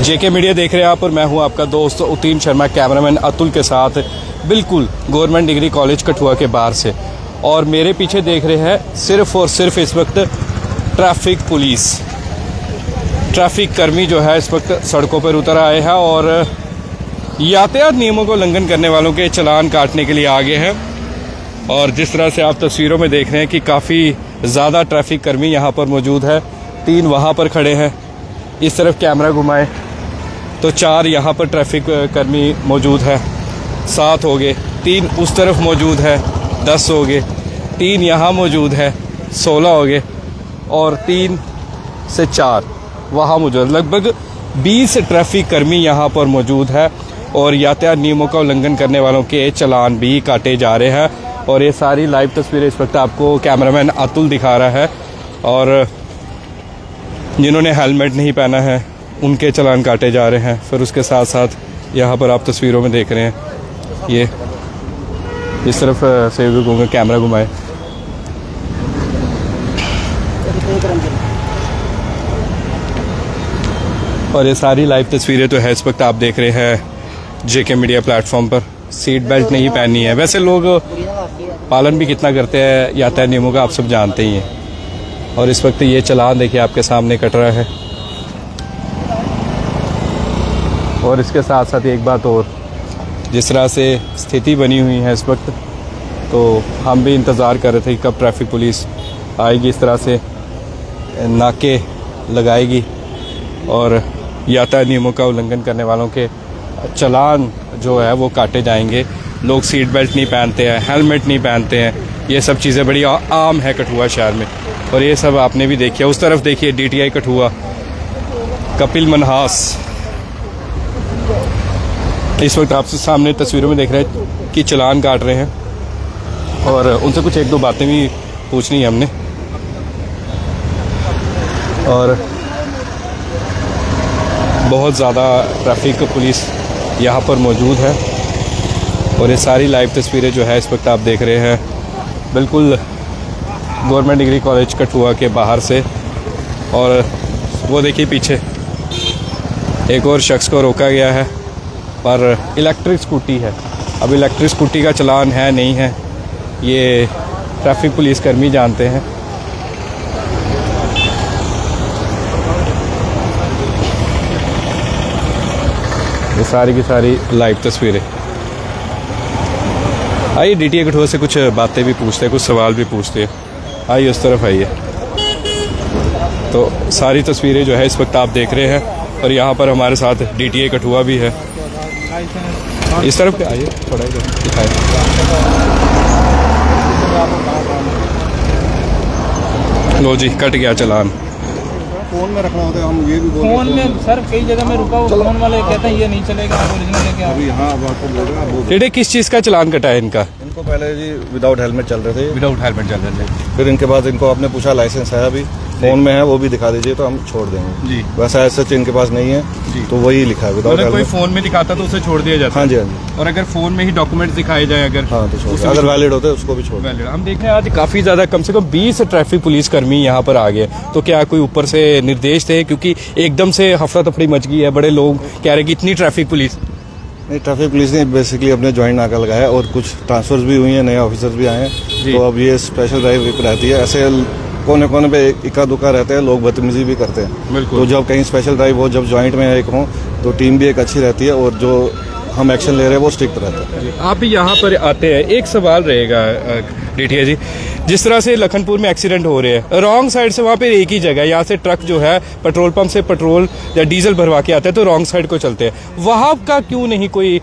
जेके media देख रहे हैं आप और मैं हूं आपका दोस्त उतीन शर्मा, कैमरामैन अतुल के साथ बिल्कुल गवर्नमेंट डिग्री कॉलेज कठुआ के बाहर से। और मेरे पीछे देख रहे हैं सिर्फ और सिर्फ इस वक्त ट्रैफिक कर्मी जो है इस वक्त सड़कों पर उतर आए हैं और यातायात नियमों को उल्लंघन करने वालों के चालान काटने के लिए आगे हैं। और जिस तरह से आप तस्वीरों में देख रहे हैं कि काफ़ी ज़्यादा ट्रैफिक कर्मी यहाँ पर मौजूद है। 3 वहाँ पर खड़े हैं, इस तरफ कैमरा घुमाएं तो 4 यहाँ पर ट्रैफिक कर्मी मौजूद है, 7 हो गए। 3 उस तरफ मौजूद है, 10 हो गए। 3 यहाँ मौजूद है, 16 हो गए। और 3 से 4 वहाँ मौजूद, लगभग 20 ट्रैफिक कर्मी यहाँ पर मौजूद है और यातायात नियमों का उल्लंघन करने वालों के चालान भी काटे जा रहे हैं। और ये सारी लाइव तस्वीरें इस वक्त आपको कैमरामैन अतुल दिखा रहा है। और जिन्होंने हेलमेट नहीं पहना है उनके चालान काटे जा रहे हैं। फिर उसके साथ साथ यहाँ पर आप तस्वीरों में देख रहे हैं, ये इस तरफ से भी कैमरा घुमाए, और ये सारी लाइव तस्वीरें तो है इस वक्त आप देख रहे हैं जेके मीडिया प्लेटफॉर्म पर। सीट बेल्ट नहीं पहनी है, वैसे लोग पालन भी कितना करते हैं यातायात नियमों का, आप सब जानते ही हैं। और इस वक्त ये चालान देखिए आपके सामने कट रहा है। और इसके साथ साथ एक बात और, जिस तरह से स्थिति बनी हुई है इस वक्त, तो हम भी इंतज़ार कर रहे थे कब ट्रैफिक पुलिस आएगी, इस तरह से नाके लगाएगी और यातायात नियमों का उल्लंघन करने वालों के चालान जो है वो काटे जाएंगे। लोग सीट बेल्ट नहीं पहनते हैं, हेलमेट नहीं पहनते हैं, ये सब चीज़ें बड़ी आम है कठुआ शहर में। और ये सब आपने भी देखिए। उस तरफ देखिए DTI कठुआ, कपिल मनहास इस वक्त आपसे सामने तस्वीरों में देख रहे हैं कि चालान काट रहे हैं। और उनसे कुछ 1-2 बातें भी पूछनी है हमने। और बहुत ज़्यादा ट्रैफिक पुलिस यहाँ पर मौजूद है। और ये सारी लाइव तस्वीरें जो है इस वक्त आप देख रहे हैं बिल्कुल गवर्नमेंट डिग्री कॉलेज कठुआ के बाहर से। और वो देखिए पीछे एक और शख्स को रोका गया है, पर इलेक्ट्रिक स्कूटी है। अब इलेक्ट्रिक स्कूटी का चालान है नहीं है ये ट्रैफिक पुलिस कर्मी जानते हैं। ये सारी की सारी लाइव तस्वीरें। आइए DTI कठुआ से कुछ बातें भी पूछते हैं, कुछ सवाल भी पूछते हैं। आइए उस तरफ आइए। तो सारी तस्वीरें जो है इस वक्त आप देख रहे हैं। और यहाँ पर हमारे साथ DTI कठुआ भी है। इस तरफ पे आइए, थोड़ा दिखाए। लो जी, कट गया चालान। फोन में रखना होता है, हम ये भी बोल फोन में सर कई जगह में रुका हुआ, फोन वाले कहते हैं ये नहीं चलेगा, ओरिजिनल लेके आओ। अभी हाँ अब आपको बोल रहे हैं। बेटे किस चीज़ का चालान कटा है इनका? इनको पहले जी विदाउट हेलमेट चल रहे थे, विदाउट हेलमेट चल रहे थे। फिर इनके बाद इनको आपने पूछा लाइसेंस है, अभी फोन में है, वो भी दिखा दीजिए तो हम छोड़ देंगे जी। वैसा सच इनके पास नहीं है जी, तो वही लिखा है विदाउट कोई हेलमेट। फ़ोन में दिखाता तो उसे छोड़ दिया जाता? हाँ जी, हाँ जी। और अगर फ़ोन में ही डॉक्यूमेंट्स दिखाए जाए अगर, हाँ तो छोड़, अगर वैलिड होते हैं उसको भी छोड़ दें। वैलिड। हम देख रहे हैं आज काफ़ी ज़्यादा, कम से कम 20 ट्रैफिक पुलिस कर्मी यहाँ पर आ गए। तो क्या कोई ऊपर से निर्देश थे? क्योंकि एकदम से हफ्ता तफड़ी मच गई है, बड़े लोग कह रहे हैं कि इतनी ट्रैफिक पुलिस। नहीं, ट्रैफिक पुलिस ने बेसिकली अपने ज्वाइंट नाका लगाया और कुछ ट्रांसफर्स भी हुई हैं, नए ऑफिसर्स भी आए हैं। तो अब ये स्पेशल ड्राइव रहती है। ऐसे कोने कोने पे इक्का दुक्का रहते हैं, लोग बदतमीजी भी करते हैं। तो जब कहीं स्पेशल ड्राइव हो, जब ज्वाइंट में एक हो, तो टीम भी एक अच्छी रहती है और जो हम एक्शन ले रहे हैं वो स्ट्रिक्ट रहता है। आप भी यहाँ पर आते हैं, एक सवाल रहेगा DTI जी, जिस तरह से लखनपुर में एक्सीडेंट हो रहे हैं, रॉन्ग साइड से वहाँ पे एक ही जगह, यहाँ से ट्रक जो है पेट्रोल पंप से पेट्रोल या डीजल भरवा के आते हैं तो रॉन्ग साइड को चलते हैं, वहाँ का क्यों नहीं कोई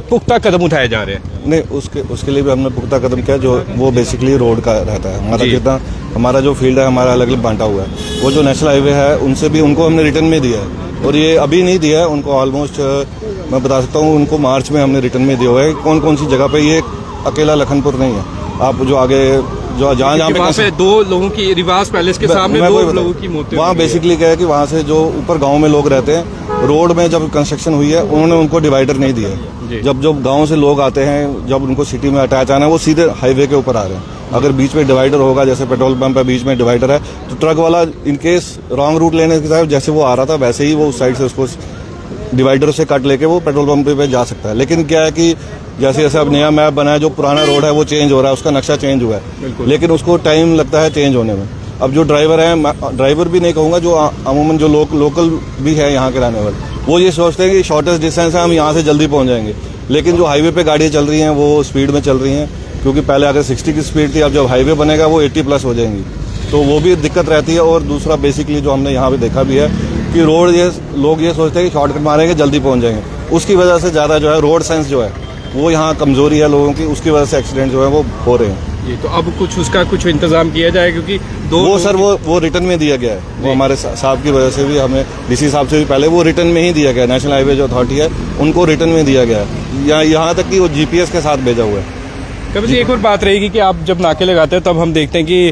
पुख्ता कदम उठाए जा रहे हैं? नहीं, उसके लिए भी हमने पुख्ता कदम किया। जो वो बेसिकली रोड का रहता है हमारा, जितना हमारा जो फील्ड है हमारा अलग अलग बांटा हुआ है। वो जो नेशनल हाईवे है उनसे भी उनको हमने रिटर्न में दिया है। और ये अभी नहीं दिया है उनको, ऑलमोस्ट मैं बता सकता हूँ उनको मार्च में हमने रिटर्न में दिया हुआ है कौन कौन सी जगह पे। ये अकेला लखनपुर नहीं है, आप जो आगे जो जहाँ पे 2 लोगों की रिवाज पैलेस के सामने 2 लोगों की मौत, वहाँ बेसिकली क्या है कि वहाँ से जो ऊपर गांव में लोग रहते हैं, रोड में जब कंस्ट्रक्शन हुई है उन्होंने उनको डिवाइडर नहीं दिया है। जब गांव से लोग आते हैं, जब उनको सिटी में अटैच आना है, वो सीधे हाईवे के ऊपर आ रहे हैं। अगर बीच में डिवाइडर होगा, जैसे पेट्रोल पंप है बीच में डिवाइडर है, तो ट्रक वाला इनकेस रॉन्ग रूट लेने के साथ जैसे वो आ रहा था वैसे ही वो उस साइड से उसको डिवाइडर से कट लेके वो पेट्रोल पंप पे जा सकता है। लेकिन क्या है कि जैसे जैसे अब नया मैप बना है, जो पुराना रोड है वो चेंज हो रहा है, उसका नक्शा चेंज हुआ है, लेकिन उसको टाइम लगता है चेंज होने में। अब जो ड्राइवर है, ड्राइवर भी नहीं कहूँगा, जो अमूमन जो लोकल भी है यहाँ के रहने वाले, वो ये सोचते हैं कि शॉर्टेस्ट डिस्टेंस है, हम यहाँ से जल्दी पहुँच जाएंगे। लेकिन जो हाईवे पे गाड़ियाँ चल रही हैं वो स्पीड में चल रही हैं, क्योंकि पहले अगर 60 की स्पीड थी, अब जब हाईवे बनेगा वो 80 प्लस हो जाएंगी, तो वो भी दिक्कत रहती है। और दूसरा बेसिकली जो हमने यहाँ पे देखा भी है कि रोड ये लोग ये सोचते हैं कि शॉर्टकट मारेंगे जल्दी पहुँच जाएंगे, उसकी वजह से ज़्यादा जो है रोड सेंस जो है वो यहाँ कमज़ोरी है लोगों की, उसकी वजह से एक्सीडेंट जो है वो हो रहे हैं। ये तो अब कुछ उसका कुछ इंतजाम किया जाए, क्योंकि वो सर वो रिटर्न में दिया गया है, वो हमारे साहब की वजह से भी, हमें डीसी साहब से भी पहले वो रिटर्न में ही दिया गया है। नेशनल हाईवे जो अथॉरिटी है उनको रिटर्न में दिया गया है, यहाँ तक कि वो जीपीएस के साथ भेजा हुआ है। कभी एक और बात रहेगी कि आप जब नाके लगाते हैं तब हम देखते हैं कि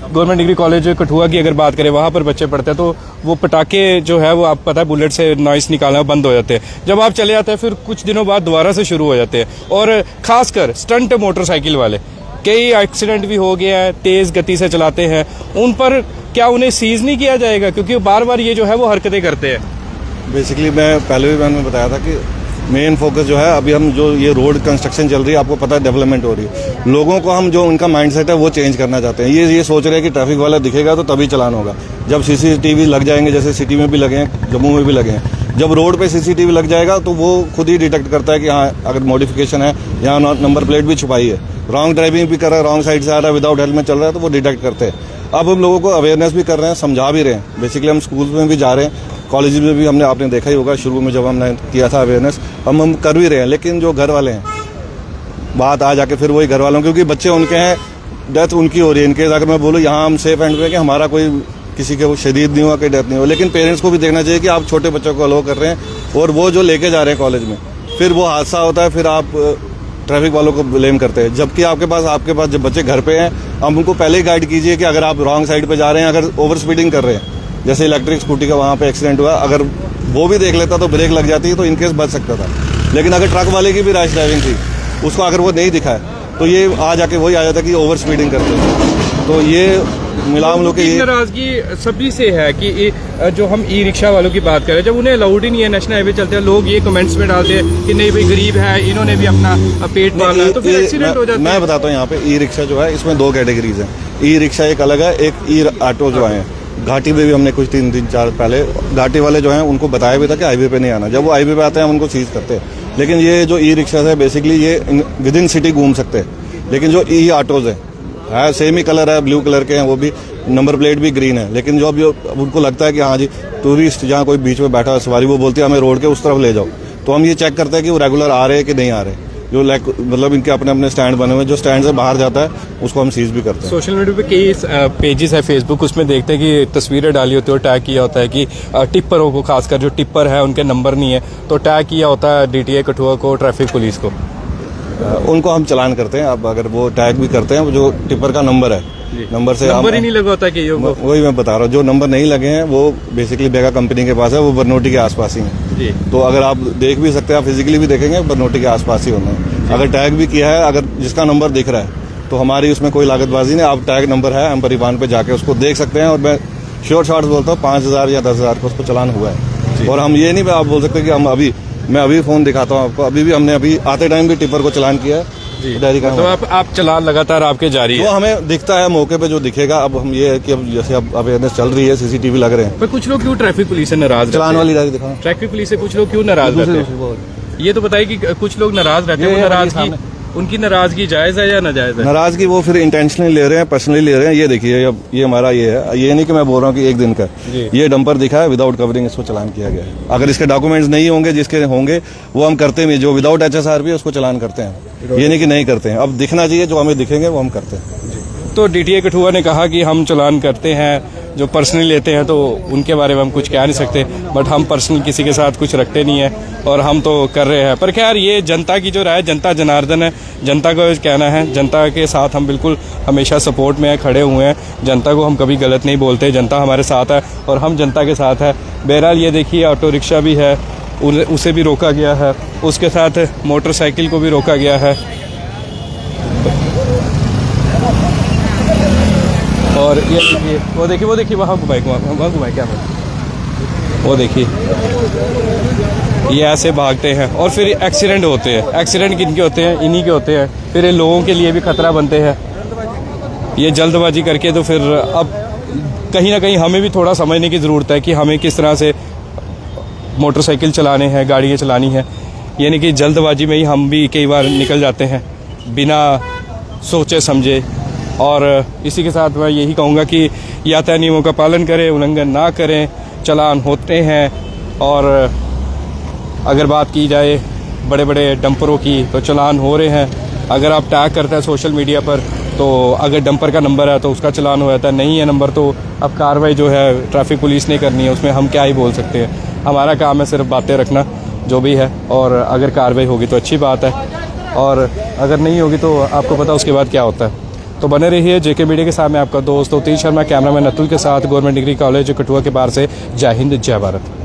गवर्नमेंट डिग्री कॉलेज कठुआ की अगर बात करें, वहाँ पर बच्चे पढ़ते हैं, तो वो पटाखे जो है वो आप पता है बुलेट से नॉइस निकालना बंद हो जाते हैं। जब आप चले जाते हैं फिर कुछ दिनों बाद दोबारा से शुरू हो जाते हैं। और खासकर स्टंट मोटरसाइकिल वाले कई एक्सीडेंट भी हो गया है, तेज गति से चलाते हैं, उन पर क्या उन्हें सीज नहीं किया जाएगा, क्योंकि बार बार ये जो है वो हरकतें करते हैं। बेसिकली मैं पहले भी मैंने बताया था कि मेन फोकस जो है, अभी हम जो ये रोड कंस्ट्रक्शन चल रही है, आपको पता है डेवलपमेंट हो रही है, लोगों को हम जो उनका माइंडसेट है वो चेंज करना चाहते हैं। ये सोच रहे हैं कि ट्रैफिक वाला दिखेगा तो तभी चलान होगा। जब सीसीटीवी लग जाएंगे, जैसे सिटी में भी लगे हैं, जम्मू में भी लगे हैं, जब रोड पे सीसीटीवी लग जाएगा तो वो खुद ही डिटेक्ट करता है कि हाँ अगर मॉडिफिकेशन है, यहाँ नंबर प्लेट भी छुपाई है, रॉन्ग ड्राइविंग भी कर रहा है, रॉन्ग साइड से आ रहा है, विदाउट हेलमेट चल रहा है, तो वो डिटेक्ट करते हैं। अब हम लोगों को अवेयरनेस भी कर रहे हैं, समझा भी रहे हैं। बेसिकली हम स्कूल में भी जा रहे हैं, कॉलेज में भी आपने देखा ही होगा शुरू में जब हमने किया था अवेयरनेस, हम कर भी रहे हैं। लेकिन जो घर वाले हैं, बात आ जाके फिर वही घर वालों, क्योंकि बच्चे उनके हैं, डेथ उनकी हो रही है। इनके अगर मैं बोलूँ यहाँ हम सेफ एंड में कि हमारा कोई किसी के वो शदीद नहीं हुआ, कोई डेथ नहीं हुआ, लेकिन पेरेंट्स को भी देखना चाहिए कि आप छोटे बच्चों को अलाउ कर रहे हैं और वो जो लेके जा रहे हैं कॉलेज में, फिर वो हादसा होता है, फिर आप ट्रैफिक वालों को ब्लेम करते हैं। जबकि आपके पास जब बच्चे घर पे हैं, आप उनको पहले ही गाइड कीजिए कि अगर आप रॉन्ग साइड पे जा रहे हैं, अगर ओवर स्पीडिंग कर रहे हैं, जैसे इलेक्ट्रिक स्कूटी का वहाँ पे एक्सीडेंट हुआ, अगर वो भी देख लेता तो ब्रेक लग जाती तो इनकेस बच सकता था। लेकिन अगर ट्रक वाले की भी रैश ड्राइविंग थी, उसको अगर वो नहीं दिखा है तो ये आ जाके वही आ जाता कि ओवर स्पीडिंग करते हैं। तो ये मिला हम लोग की नाराजगी सभी से है कि जो हम ई रिक्शा वालों की बात करें, जब उन्हें अलाउड ही नहीं है नेशनल हाईवे चलते हैं, लोग ये कमेंट्स में डालते हैं कि नहीं भाई गरीब है, इन्होंने भी अपना पेट पालना है, तो फिर एक्सीडेंट हो जाता है। मैं बताता हूँ यहाँ पे ई रिक्शा जो है इसमें 2 कैटेगरीज हैं। ई रिक्शा एक अलग है, एक ई ऑटो जो आए हैं। घाटी में भी हमने कुछ 3 दिन 4 पहले घाटी वाले जो हैं उनको बताया भी था कि हाईवे पे नहीं आना। जब वो हाईवे पे आते हैं हम उनको सीज करते हैं। लेकिन ये जो ई रिक्शा है बेसिकली ये विद इन सिटी घूम सकते हैं। लेकिन जो ई ऑटोज है सेम ही कलर है, ब्लू कलर के हैं, वो भी नंबर प्लेट भी ग्रीन है। लेकिन जो उनको लगता है कि हाँ जी टूरिस्ट जहाँ कोई बीच में बैठा है सवारी, वो बोलती है हमें रोड के उस तरफ ले जाओ, तो हम ये चेक करते हैं कि वो रेगुलर आ रहे हैं कि नहीं आ रहे। जो मतलब इनके अपने अपने स्टैंड बने हुए, जो स्टैंड से बाहर जाता है उसको हम सीज भी करते हैं। सोशल मीडिया पे कई पेजेस है फेसबुक, उसमें देखते हैं कि तस्वीरें डाली होती है और टैग किया होता है कि टिप्परों को, खासकर जो टिप्पर है उनके नंबर नहीं है, तो टैग किया होता है डीटीए कठुआ को, ट्रैफिक पुलिस को। उनको हम चलान करते हैं। अब अगर वो टैग भी करते हैं, जो टिप्पर का नंबर है, नंबर से नंबर ही नहीं लगा होता कि वही मैं बता रहा हूँ, जो नंबर नहीं लगे हैं वो बेसिकली बेगा कंपनी के पास है, वो बरनोटी के आसपास ही है जी। तो अगर आप देख भी सकते हैं, आप फिजिकली भी देखेंगे बरनोटी के आसपास ही होना है। अगर टैग भी किया है, अगर जिसका नंबर दिख रहा है, तो हमारी उसमें कोई लागतबाजी नहीं। आप टैग नंबर है, हम परिवहन पे जाके उसको देख सकते हैं। और मैं श्योर शॉर्ट बोलता हूँ 5,000 या 10,000 का उसको चलान हुआ है। और हम ये नहीं आप बोल सकते कि मैं अभी फोन दिखाता हूँ आपको, अभी भी हमने अभी आते टाइम भी टिप्पर को चलान किया है डायरी का। तो आप चलान लगातार आपके जारी है? वो हमें दिखता है मौके पे जो दिखेगा। अब हम ये है कि अब जैसे अब अवेयरनेस चल रही है, सीसीटीवी लग रहे हैं। पर कुछ लोग क्यों ट्रैफिक पुलिस से नाराज, चलान वाली डायरी दिखाओ, ट्रैफिक पुलिस से कुछ लोग क्यों नाराज रहते हैं? ये तो बताइए कि कुछ लोग नाराज रहते हैं, नाराजगी, उनकी नाराजगी जायज है या नाजायज है? नाराजगी वो फिर इंटेंशनली ले रहे हैं, पर्सनली ले रहे हैं। ये देखिए, अब ये हमारा ये है, ये नहीं कि मैं बोल रहा हूँ कि एक दिन का, ये डंपर दिखा है विदाउट कवरिंग, इसको चलान किया गया है। अगर इसके डॉक्यूमेंट्स नहीं होंगे, जिसके होंगे वो हम करते हैं, जो विदाउट HSR भी उसको चलान करते हैं। ये नहीं कि नहीं करते हैं, अब दिखना चाहिए, जो हमें दिखेंगे वो हम करते हैं। तो डीटीए कठुआ ने कहा कि हम चलान करते हैं, जो पर्सनली लेते हैं तो उनके बारे में हम कुछ कह नहीं सकते, बट हम पर्सनल किसी के साथ कुछ रखते नहीं है और हम तो कर रहे हैं। पर खैर ये जनता की जो राय, जनता जनार्दन है, जनता को कहना है, जनता के साथ हम बिल्कुल हमेशा सपोर्ट में खड़े हुए हैं। जनता को हम कभी गलत नहीं बोलते, जनता हमारे साथ है और हम जनता के साथ है। बहरहाल ये देखिए ऑटो रिक्शा भी है, उसे भी रोका गया है, उसके साथ मोटरसाइकिल को भी रोका गया है। और ये देखिए वो देखिए वहाँ घुमाए क्या वो देखिए ये ऐसे भागते हैं और फिर एक्सीडेंट होते हैं। एक्सीडेंट किनके होते हैं? इन्हीं के होते हैं। फिर ये लोगों के लिए भी खतरा बनते हैं ये जल्दबाजी करके। तो फिर अब कहीं ना कहीं हमें भी थोड़ा समझने की ज़रूरत है कि हमें किस तरह से मोटरसाइकिल चलाने हैं, गाड़ियाँ चलानी है। यानी कि जल्दबाजी में ही हम भी कई बार निकल जाते हैं बिना सोचे समझे। और इसी के साथ मैं यही कहूँगा कि यातायात नियमों का पालन करें, उल्लंघन ना करें। चलान होते हैं। और अगर बात की जाए बड़े बड़े डंपरों की तो चलान हो रहे हैं। अगर आप टैग करते हैं सोशल मीडिया पर तो अगर डंपर का नंबर है तो उसका चलान हो जाता है, नहीं है नंबर तो अब कार्रवाई जो है ट्रैफिक पुलिस ने करनी है। उसमें हम क्या ही बोल सकते हैं। हमारा काम है सिर्फ बातें रखना जो भी है। और अगर कार्रवाई होगी तो अच्छी बात है और अगर नहीं होगी तो आपको पता उसके बाद क्या होता है। तो बने रहिए जेके मीडिया के साथ में आपका दोस्त उत्तीश शर्मा, कैमरामैन अतुल के साथ, गवर्नमेंट डिग्री कॉलेज कठुआ के बाहर से। जय हिंद, जय भारत।